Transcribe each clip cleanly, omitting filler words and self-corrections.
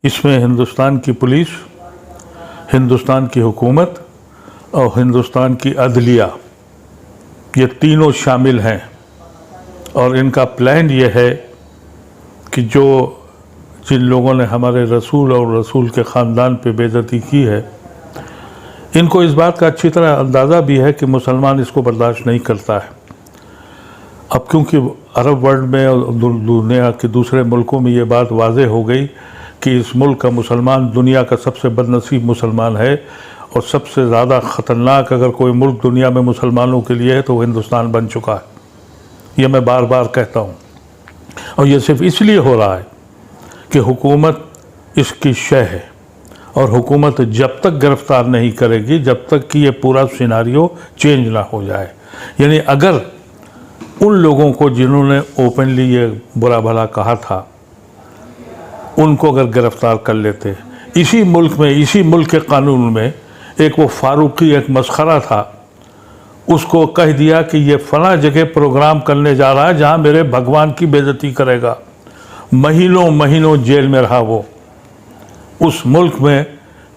इसमें हिंदुस्तान की पुलिस, हिंदुस्तान की हुकूमत और हिंदुस्तान की अदलिया, ये तीनों शामिल हैं। और इनका प्लान ये है कि जिन लोगों ने हमारे रसूल और रसूल के ख़ानदान पे बेइज्जती की है, इनको इस बात का अच्छी तरह अंदाज़ा भी है कि मुसलमान इसको बर्दाश्त नहीं करता है। अब क्योंकि अरब वर्ल्ड में और दुनिया के दूसरे मुल्कों में ये बात वाज़ेह हो गई कि इस मुल्क का मुसलमान दुनिया का सबसे बदनसीब मुसलमान है और सबसे ज़्यादा ख़तरनाक अगर कोई मुल्क दुनिया में मुसलमानों के लिए है तो हिंदुस्तान बन चुका है। ये मैं बार बार कहता हूँ, और ये सिर्फ इसलिए हो रहा है कि हुकूमत इसकी शय है और हुकूमत जब तक गिरफ़्तार नहीं करेगी जब तक कि ये पूरा सिनारियो चेंज ना हो जाए। यानी अगर उन लोगों को जिन्होंने ओपनली ये बुरा भला कहा था उनको अगर गिरफ़्तार कर लेते, इसी मुल्क में, इसी मुल्क के कानून में एक वो फारूकी एक मस्खरा था, उसको कह दिया कि ये फ़लाँ जगह प्रोग्राम करने जा रहा है जहाँ मेरे भगवान की बेइज्जती करेगा। महीनों महीनों जेल में रहा वो। उस मुल्क में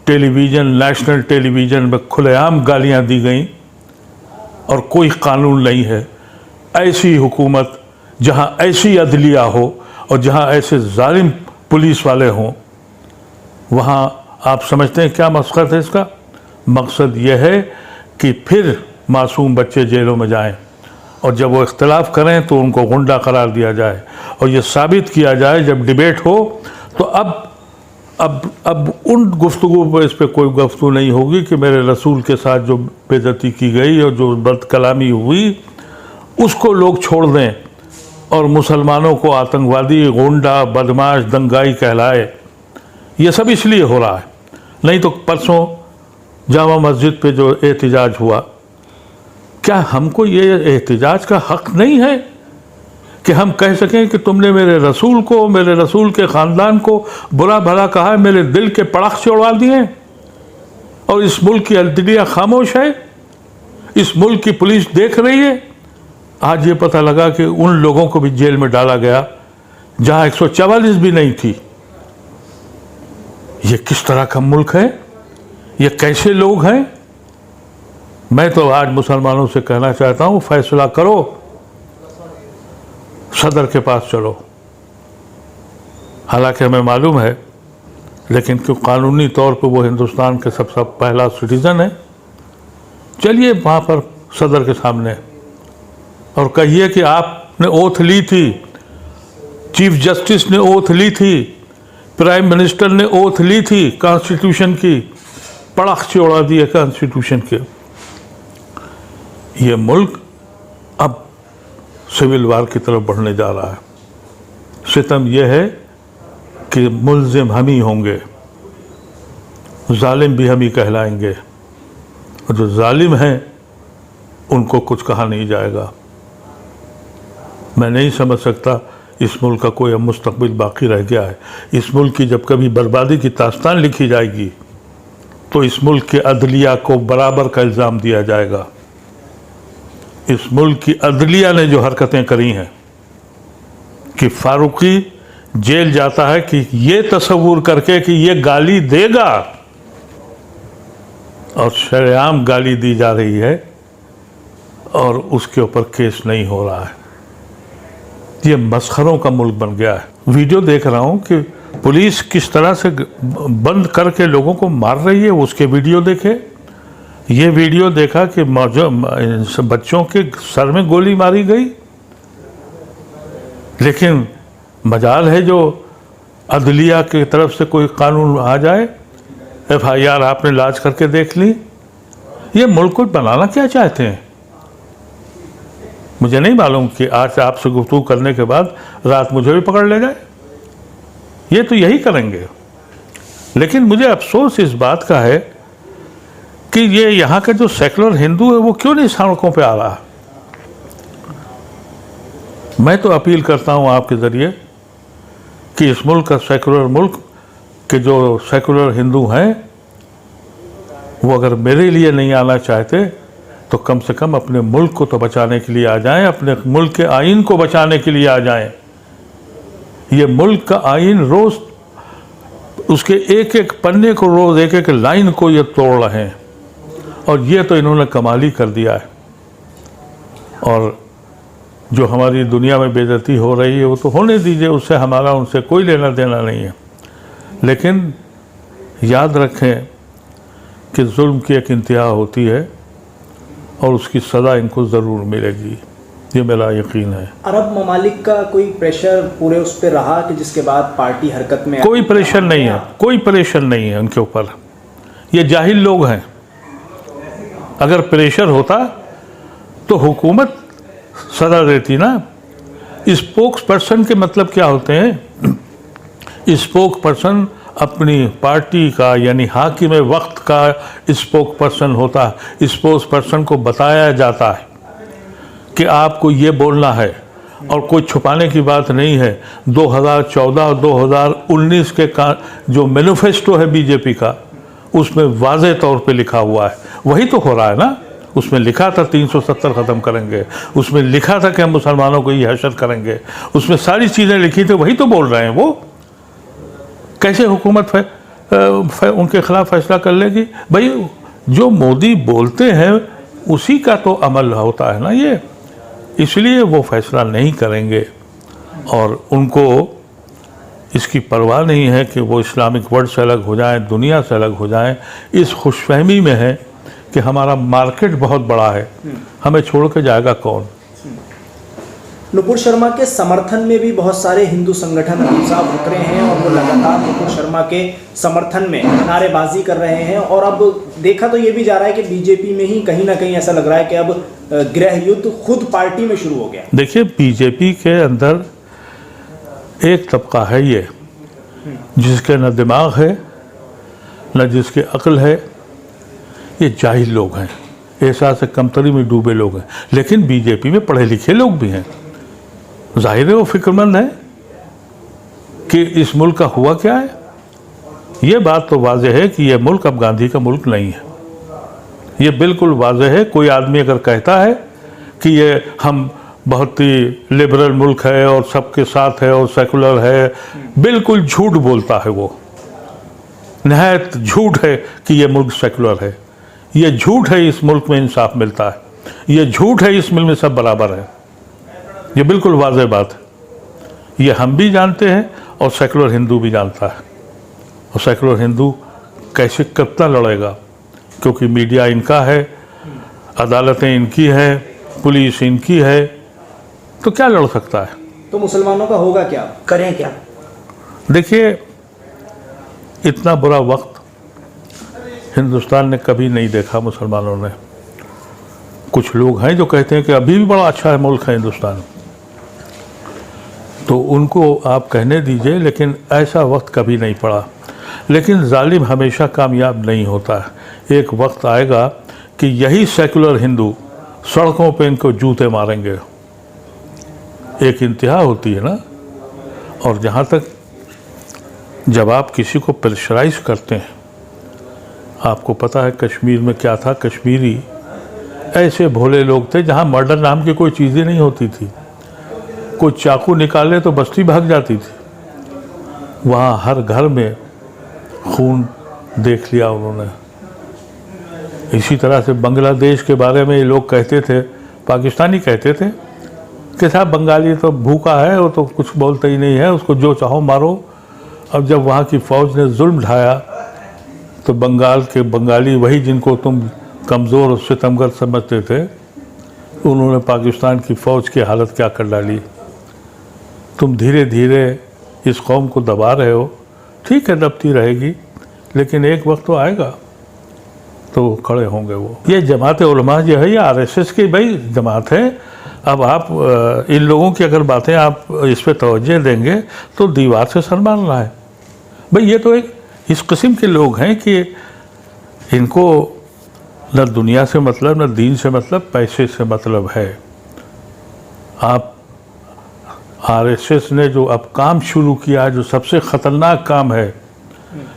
टेलीविज़न, नेशनल टेलीविज़न में खुलेआम गालियाँ दी गईं और कोई कानून नहीं है। ऐसी हुकूमत जहाँ ऐसी अदलिया हो और जहाँ ऐसे जालिम पुलिस वाले हों, वहाँ आप समझते हैं क्या मकसद है इसका? मकसद यह है कि फिर मासूम बच्चे जेलों में जाएं और जब वो इख्तिलाफ करें तो उनको गुंडा करार दिया जाए और ये साबित किया जाए जब डिबेट हो तो अब उन गुफ्तगू पर इस पर कोई गुफ्तगू नहीं होगी कि मेरे रसूल के साथ जो बेइज्जती की गई और जो बदकलामी हुई उसको लोग छोड़ दें और मुसलमानों को आतंकवादी, गुंडा, बदमाश, दंगाई कहलाए। ये सब इसलिए हो रहा है। नहीं तो परसों जामा मस्जिद पे जो एहतिजाज हुआ, क्या हमको ये एहतिजाज का हक़ नहीं है कि हम कह सकें कि तुमने मेरे रसूल को, मेरे रसूल के ख़ानदान को बुरा भला कहा है, मेरे दिल के पड़ाख से उड़ा दिए और इस मुल्क की अदलिया खामोश है, इस मुल्क की पुलिस देख रही है। आज ये पता लगा कि उन लोगों को भी जेल में डाला गया जहाँ 144 भी नहीं थी। ये किस तरह का मुल्क है? ये कैसे लोग हैं? मैं तो आज मुसलमानों से कहना चाहता हूँ, फैसला करो, सदर के पास चलो। हालांकि हमें मालूम है, लेकिन क्यों कानूनी तौर पर वो हिंदुस्तान के सबसे पहला सिटीज़न है। चलिए वहाँ पर सदर के सामने और कहिए कि आपने ओथ ली थी, चीफ जस्टिस ने ओथ ली थी, प्राइम मिनिस्टर ने ओथ ली थी कॉन्स्टिट्यूशन की, पड़ाख से उड़ा दिए कॉन्स्टिट्यूशन के। ये मुल्क अब सिविल वार की तरफ बढ़ने जा रहा है। सितम यह है कि मुल्ज़िम हम ही होंगे, जालिम भी हम ही कहलाएंगे और जो जालिम हैं उनको कुछ कहा नहीं जाएगा। मैं नहीं समझ सकता इस मुल्क का कोई अब मुस्तकबिल बाकी रह गया है। इस मुल्क की जब कभी बर्बादी की दास्तान लिखी जाएगी तो इस मुल्क के अदलिया को बराबर का इल्ज़ाम दिया जाएगा। इस मुल्क की अदलिया ने जो हरकतें करी हैं कि फारूकी जेल जाता है कि ये तसव्वुर करके कि ये गाली देगा और शरेआम गाली दी जा रही है और उसके ऊपर केस नहीं हो रहा है। ये मस्खरों का मुल्क बन गया है। वीडियो देख रहा हूँ कि पुलिस किस तरह से बंद करके लोगों को मार रही है, उसके वीडियो देखे। ये वीडियो देखा कि बच्चों के सर में गोली मारी गई, लेकिन मजाल है जो अदलिया की तरफ से कोई कानून आ जाए, FIR आपने लाज करके देख ली। ये मुल्क को बनाना क्या चाहते हैं? मुझे नहीं मालूम कि आज आपसे गुफ्तगू करने के बाद रात मुझे भी पकड़ ले जाए। ये तो यही करेंगे। लेकिन मुझे अफसोस इस बात का है कि ये यहाँ का जो सेकुलर हिंदू है वो क्यों नहीं सड़कों पे आ रहा। मैं तो अपील करता हूँ आपके ज़रिए कि इस मुल्क का सेकुलर मुल्क के जो सेकुलर हिंदू हैं वो अगर मेरे लिए नहीं आना चाहते तो कम से कम अपने मुल्क को तो बचाने के लिए आ जाएं, अपने मुल्क के आइन को बचाने के लिए आ जाएं। ये मुल्क का आइन रोज़ उसके एक एक पन्ने को, रोज़ एक एक लाइन को ये तोड़ रहे हैं। और ये तो इन्होंने कमाल ही कर दिया है। और जो हमारी दुनिया में बेइज्जती हो रही है वो तो होने दीजिए, उससे हमारा उनसे कोई लेना देना नहीं है। लेकिन याद रखें कि जुल्म की एक इंतहा होती है और उसकी सज़ा इनको ज़रूर मिलेगी, ये मेरा यकीन है। अरब ममालिक का कोई प्रेशर पूरे उस पर रहा कि जिसके बाद पार्टी हरकत में? कोई प्रेशर नहीं है, कोई प्रेशर नहीं है उनके ऊपर। ये जाहिल लोग हैं। अगर प्रेशर होता तो हुकूमत सजा देती ना। स्पोक्स पर्सन के मतलब क्या होते हैं? स्पोक्स पर्सन अपनी पार्टी का यानी हाकिम वक्त का स्पोक्स पर्सन होता है। स्पोक्स पर्सन को बताया जाता है कि आपको ये बोलना है और कोई छुपाने की बात नहीं है। 2014 और 2019 के जो मैनिफेस्टो है बीजेपी का, उसमें वाज़े तौर पे लिखा हुआ है। वही तो हो रहा है ना। उसमें लिखा था 370 ख़त्म करेंगे, उसमें लिखा था कि हम मुसलमानों को ये हशर करेंगे, उसमें सारी चीज़ें लिखी थी, वही तो बोल रहे हैं वो। कैसे हुकूमत उनके ख़िलाफ़ फैसला कर लेगी? भाई जो मोदी बोलते हैं उसी का तो अमल होता है ना ये, इसलिए वो फैसला नहीं करेंगे। और उनको इसकी परवाह नहीं है कि वो इस्लामिक वर्ल्ड से अलग हो जाएं, दुनिया से अलग हो जाएं। इस खुशफहमी में है कि हमारा मार्केट बहुत बड़ा है, हमें छोड़ के जाएगा कौन। नुपुर शर्मा के समर्थन में भी बहुत सारे हिंदू संगठन साहब उतरे हैं और वो लगातार नुपुर शर्मा के समर्थन में नारेबाजी कर रहे हैं। और अब देखा तो ये भी जा रहा है कि बीजेपी में ही कहीं ना कहीं ऐसा लग रहा है कि अब गृह युद्ध खुद पार्टी में शुरू हो गया। देखिए, बीजेपी के अंदर एक तबका है ये जिसके न दिमाग है न जिसके अक्ल है। ये जाहिल लोग हैं, एहसास कमतरी में डूबे लोग हैं। लेकिन बीजेपी में पढ़े लिखे लोग भी हैं। जाहिर है वो फिक्रमंद है कि इस मुल्क का हुआ क्या है। ये बात तो वाज़ेह है कि ये मुल्क अब गांधी का मुल्क नहीं है। ये बिल्कुल वाज़ेह है। कोई आदमी अगर कहता है कि ये हम बहुत ही लिबरल मुल्क है और सबके साथ है और सेकुलर है, बिल्कुल झूठ बोलता है वो। नहायत झूठ है कि ये मुल्क सेकुलर है। ये झूठ है इस मुल्क में इंसाफ मिलता है। ये झूठ है इस मुल्क में सब बराबर है। ये बिल्कुल वाज़ेह बात है। ये हम भी जानते हैं और सेकुलर हिंदू भी जानता है। और सेकुलर हिंदू कैसे कितना लड़ेगा? क्योंकि मीडिया इनका है, अदालतें इनकी है, पुलिस इनकी है, तो क्या लड़ सकता है? तो मुसलमानों का होगा क्या, करें क्या? देखिए, इतना बुरा वक्त हिंदुस्तान ने कभी नहीं देखा मुसलमानों ने। कुछ लोग हैं जो कहते हैं कि अभी भी बड़ा अच्छा है मुल्क है हिंदुस्तान, तो उनको आप कहने दीजिए, लेकिन ऐसा वक्त कभी नहीं पड़ा। लेकिन जालिम हमेशा कामयाब नहीं होता है। एक वक्त आएगा कि यही सेकुलर हिंदू सड़कों पे इनको जूते मारेंगे। एक इंतहा होती है ना। और जहाँ तक जब आप किसी को प्रेशराइज करते हैं, आपको पता है कश्मीर में क्या था। कश्मीरी ऐसे भोले लोग थे जहाँ मर्डर नाम की कोई चीज़ ही नहीं होती थी। कोई चाकू निकाले तो बस्ती भाग जाती थी। वहाँ हर घर में खून देख लिया उन्होंने। इसी तरह से बांग्लादेश के बारे में ये लोग कहते थे, पाकिस्तानी कहते थे कि साहब बंगाली तो भूखा है, वो तो कुछ बोलता ही नहीं है, उसको जो चाहो मारो। अब जब वहाँ की फ़ौज ने जुल्म ढाया तो बंगाल के बंगाली, वही जिनको तुम कमज़ोर और सितमगर समझते थे, उन्होंने पाकिस्तान की फ़ौज की हालत क्या कर डाली। तुम धीरे धीरे इस कौम को दबा रहे हो। ठीक है, दबती रहेगी, लेकिन एक वक्त तो आएगा तो खड़े होंगे वो। ये जमात उलमा जो है, ये आरएसएस की भाई जमात है। अब आप इन लोगों की अगर बातें आप इस पर तवज्जो देंगे तो दीवार से सर मारना है। भाई ये तो एक इस किस्म के लोग हैं कि इनको न दुनिया से मतलब, न दीन से मतलब, पैसे से मतलब है। आप आरएसएस ने जो अब काम शुरू किया है, जो सबसे ख़तरनाक काम है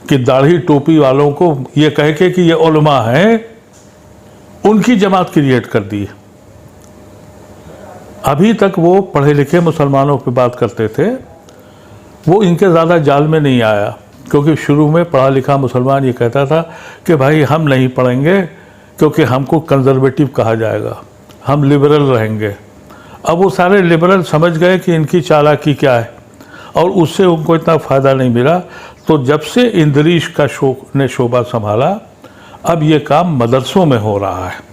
कि दाढ़ी टोपी वालों को ये कह के कि ये उलमा हैं, उनकी जमात क्रिएट कर दी है। अभी तक वो पढ़े लिखे मुसलमानों पे बात करते थे, वो इनके ज़्यादा जाल में नहीं आया। क्योंकि शुरू में पढ़ा लिखा मुसलमान ये कहता था कि भाई हम नहीं पढ़ेंगे क्योंकि हमको कंजर्वेटिव कहा जाएगा, हम लिबरल रहेंगे। अब वो सारे लिबरल समझ गए कि इनकी चालाकी क्या है और उससे उनको इतना फ़ायदा नहीं मिला। तो जब से इंद्रीश का ने शोभा संभाला, अब ये काम मदरसों में हो रहा है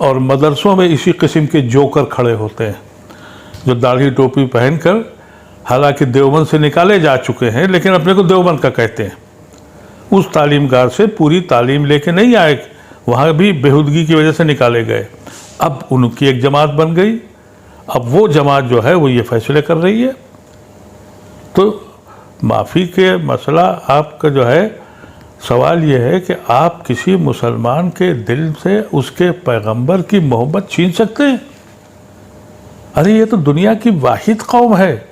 और मदरसों में इसी किस्म के जोकर खड़े होते हैं जो दाढ़ी टोपी पहनकर, हालांकि देवबंद से निकाले जा चुके हैं लेकिन अपने को देवबंद का कहते हैं, उस तालीमगार से पूरी तालीम लेके नहीं आए, वहाँ भी बेहूदगी की वजह से निकाले गए। अब उनकी एक जमात बन गई, अब वो जमात जो है वो ये फैसले कर रही है। तो माफ़ी के मसला आपका जो है, सवाल ये है कि आप किसी मुसलमान के दिल से उसके पैगंबर की मोहब्बत छीन सकते हैं? अरे ये तो दुनिया की वाहिद कौम है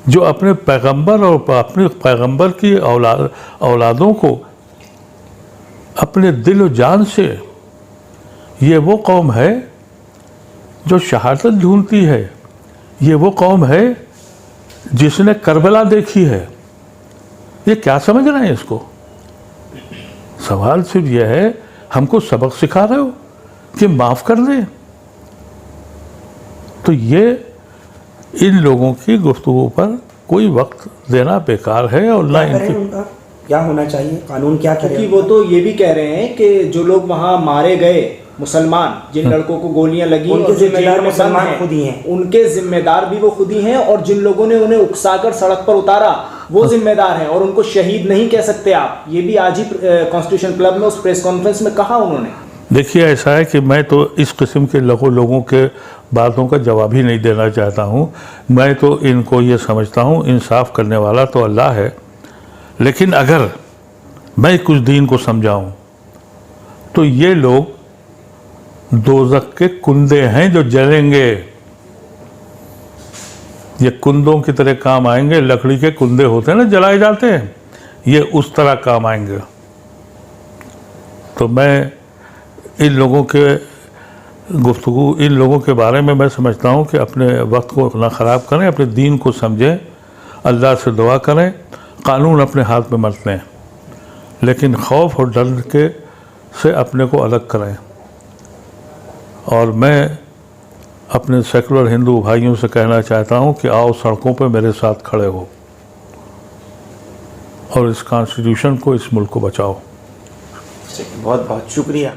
जो अपने पैगंबर और अपने पैगंबर की औलादों को अपने दिल और जान से, ये वो कौम है जो शहादत ढूंढती है, ये वो कौम है जिसने करबला देखी है। ये क्या समझ रहे हैं इसको? सवाल सिर्फ यह है, हमको सबक सिखा रहे हो कि माफ़ कर दें? तो ये इन लोगों की गुफ्तगू पर कोई वक्त देना बेकार है और ना इनकी क्या होना चाहिए, कानून क्या करे? क्योंकि वो तो ये भी कह रहे हैं कि जो लोग वहाँ मारे गए मुसलमान, जिन लड़कों को गोलियां लगी, उनके जिम्मेदार मुसलमान खुद ही हैं, उनके जिम्मेदार भी वो खुद ही हैं, और जिन लोगों ने उन्हें उकसाकर सड़क पर उतारा वो जिम्मेदार हैं, और उनको शहीद नहीं कह सकते आप। ये भी आज ही कॉन्स्टिट्यूशन क्लब में उस प्रेस कॉन्फ्रेंस में कहा उन्होंने। देखिए, ऐसा है कि मैं तो इस किस्म के लोगों के बातों का जवाब ही नहीं देना चाहता हूँ। मैं तो इनको ये समझता हूँ, इंसाफ करने वाला तो अल्लाह है, लेकिन अगर मैं कुछ दीन को समझाऊँ तो ये लोग दोज़ख के कुंदे हैं जो जलेंगे। ये कुंदों की तरह काम आएंगे, लकड़ी के कुंदे होते हैं ना, जलाए जाते हैं, ये उस तरह काम आएंगे। तो मैं इन लोगों के गुफ्तगू, इन लोगों के बारे में मैं समझता हूँ कि अपने वक्त को ना ख़राब करें, अपने दीन को समझें, अल्लाह से दुआ करें, कानून अपने हाथ में मत लें, लेकिन खौफ और डर के से अपने को अलग करें। और मैं अपने सेकुलर हिंदू भाइयों से कहना चाहता हूँ कि आओ सड़कों पर मेरे साथ खड़े हो और इस कॉन्स्टिट्यूशन को, इस मुल्क को बचाओ। बहुत बहुत शुक्रिया।